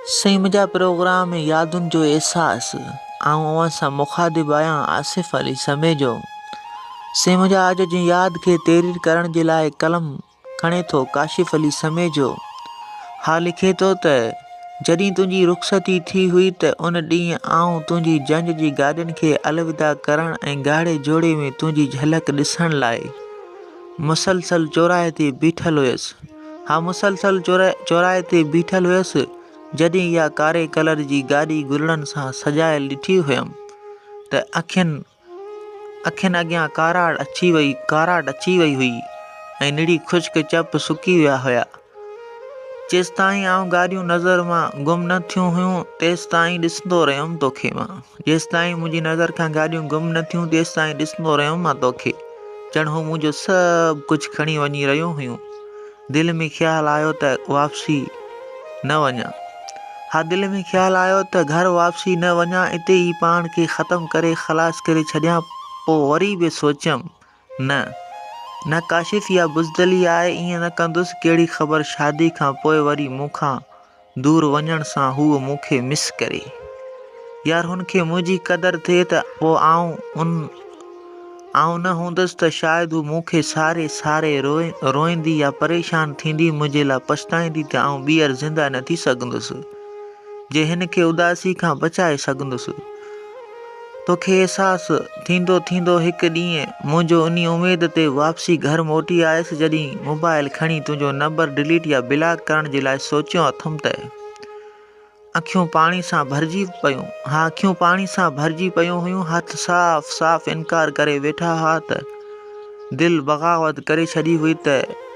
साईं मुंहिंजा प्रोग्राम यादुनि जो अहसासु आऊं अव्हां सां मुखातिबु आहियां आसिफ़ अली समेजो। साईं मुंहिंजा अॼु जी यादि खे तहरीर करण जे लाइ कलम खणे थो काशिफ़ अली समेजो। हा लिखे थो त जॾहिं तुंहिंजी रुख़सती थी हुई त उन ॾींहुं आऊं तुंहिंजी जंज जी गाॾियुनि खे अलविदा करण ऐं ॻाढ़े जोड़े में तुंहिंजी झलक ॾिसण लाइ मुसलसल चौराहे ते बीठल हुयसि। हा मुसलसल चौराहे ते बीठल हुयसि जॾहिं इहा कारे कलर जी गाॾी गुलनि सां सजायल ॾिठी हुयमि त अखियुनि अॻियां काराड़ अची वई हुई ऐं निड़ी ख़ुश्क चप सुकी विया हुया। जेसिताईं आऊं गाॾियूं नज़र मां गुम न थियूं हुयूं तेसिताईं ॾिसंदो रहियुमि तोखे मां। जेसिताईं मुंहिंजी नज़र खां गाॾियूं गुम न थियूं तेसिताईं ॾिसंदो रहियुमि मां तोखे। ॼण हू मुंहिंजो सभु कुझु खणी वञी रहियूं हुयूं। दिलि में ख़्यालु आयो त वापसी न वञा। हा दिलि में ख़्यालु आयो त घर वापसी न वञा, इते ई पाण खे ख़तमु करे ख़लास करे छॾियां। पोइ वरी बि सोचियमि न काशिफ़ इहा बुज़दिली आहे, ईअं न कंदुसि। कहिड़ी ख़बर शादी खां पोइ वरी मूंखां दूर वञण सां हू मूंखे मिस करे। यार हुनखे मुंहिंजी क़दुरु थिए त पोइ आऊं न हूंदुसि त शायदि हू मूंखे सारे रोईंदी या परेशान थींदी, मुंहिंजे लाइ पछताईंदी त आऊं ॿीहर ज़िंदा न थी सघंदुसि जे हिन खे उदासी खां बचाए सघंदुसि। तोखे अहसासु थींदो हिकु ॾींहुं मुंहिंजो उन उमेद ते वापसी घर मोटी आयुसि जॾहिं मोबाइल खणी तुंहिंजो नंबर डिलीट या ब्लॉक करण जे लाइ सोचियो अथमि त अखियूं पाणी सां भरिजी पयूं। हा अखियूं पाणी सां भरिजी पयूं हुयूं, हथ साफ़ इनकार करे वेठा हुआ त दिलि बग़ावत करे छॾी हुई त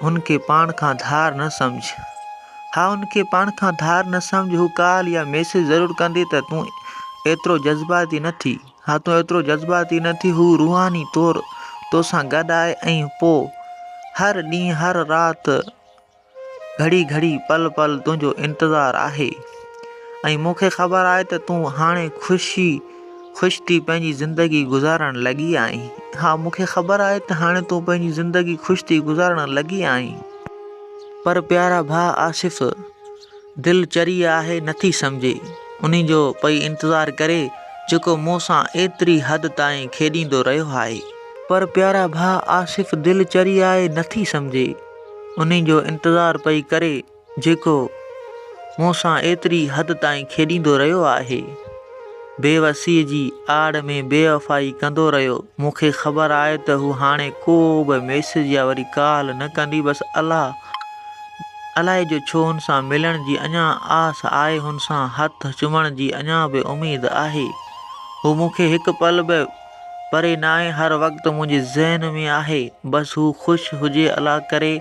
हुनखे पाण खां धार न सम्झ। हा हुनखे पाण खां धार न सम्झ। हू कॉल या मैसेज ज़रूरु कंदी त तूं एतिरो जज़्बाती न थी। हा तूं एतिरो जज़्बाती न थी। हू रूहानी तौरु तोसां गॾु आहे ऐं पोइ हर ॾींहुं हर राति घड़ी पल तुंहिंजो इंतज़ारु आहे। ऐं मूंखे ख़बर आहे त तूं हाणे ख़ुशि थी पंहिंजी ज़िंदगी गुज़ारण लॻी आहीं। हा मूंखे ख़बर आहे त हाणे तूं पंहिंजी ज़िंदगी ख़ुशि थी गुज़ारण लॻी आहीं। पर प्यारा भाउ आसिफ़, दिलि चरी आहे नथी सम्झे उन्ही जो पई इंतज़ारु करे जेको मूं सां एतिरी हद ताईं खेॾींदो रहियो आहे। पर प्यारा भाउ आसिफ़, दिलि चरी आहे नथी सम्झे उन्ही जो इंतज़ारु पई करे जेको मूं सां एतिरी हद ताईं खेॾींदो रहियो आहे। बेवसीअ जी आड़ में बेवफ़ाई कंदो रहियो। मूंखे ख़बर आहे त हू हाणे को बि मैसेज या वरी कॉल न कंदी। बसि अलाए जो छो हुन सां मिलण जी अञा आस आहे, हुन सां हथ चुमण जी अञा बि उमेद आहे। हू मूंखे हिकु पल बि परे न आहे, हर वक़्तु मुंहिंजे ज़हन में आहे। बसि हू ख़ुशि हुजे अला करे।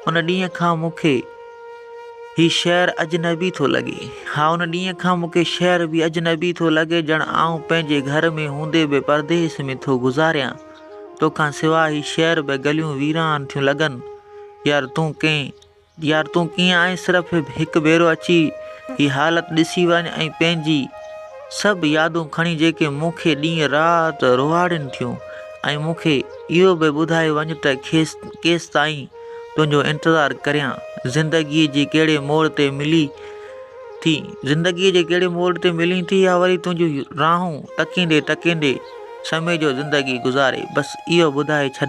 उन ॾींहं खां मूंखे ही शहर अजनबी थो लॻे। हा उन ॾींहं खां मूंखे शहर बि अजनबी थो लॻे, ॼण आऊं पंहिंजे घर में हूंदे बि परदेस में थो गुज़ारियां। तोखां सवाइ ही शहर बि गलियूं वीरान थियूं लॻनि। यार तूं कीअं आहीं, सिर्फ़ु हिकु भेरो अची ही हालति ॾिसी वञ ऐं पंहिंजी सभु यादूं खणी जेके मूंखे ॾींहुं राति रुहाड़नि थियूं ऐं मूंखे इहो बि ॿुधाए वञ त केसि ताईं तुंहिंजो इंतज़ारु करियां। ज़िंदगीअ जे कहिड़े मोड़ ते मिली थी या वरी तुंहिंजूं राहूं टकींदे समय जो ज़िंदगी गुज़ारे। बसि इहो ॿुधाए छॾ।